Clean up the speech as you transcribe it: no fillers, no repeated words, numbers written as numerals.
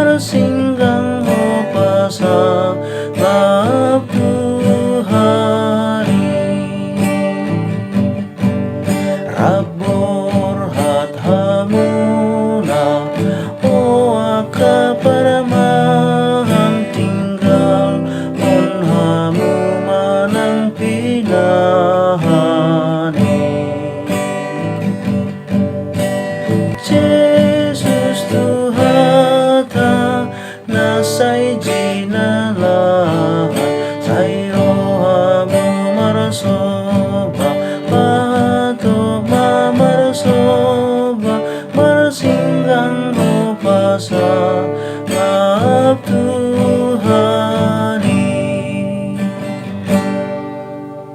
marsinggang ho pasa bab Tuhari Rabbor hat hamuna o aka paramahan tinggal on hamu manang pinahani Jesus Tuhata nasay jinalahat sayro hamu marasoba pato mamarasoba marsinggang ho pasa bab Tuhari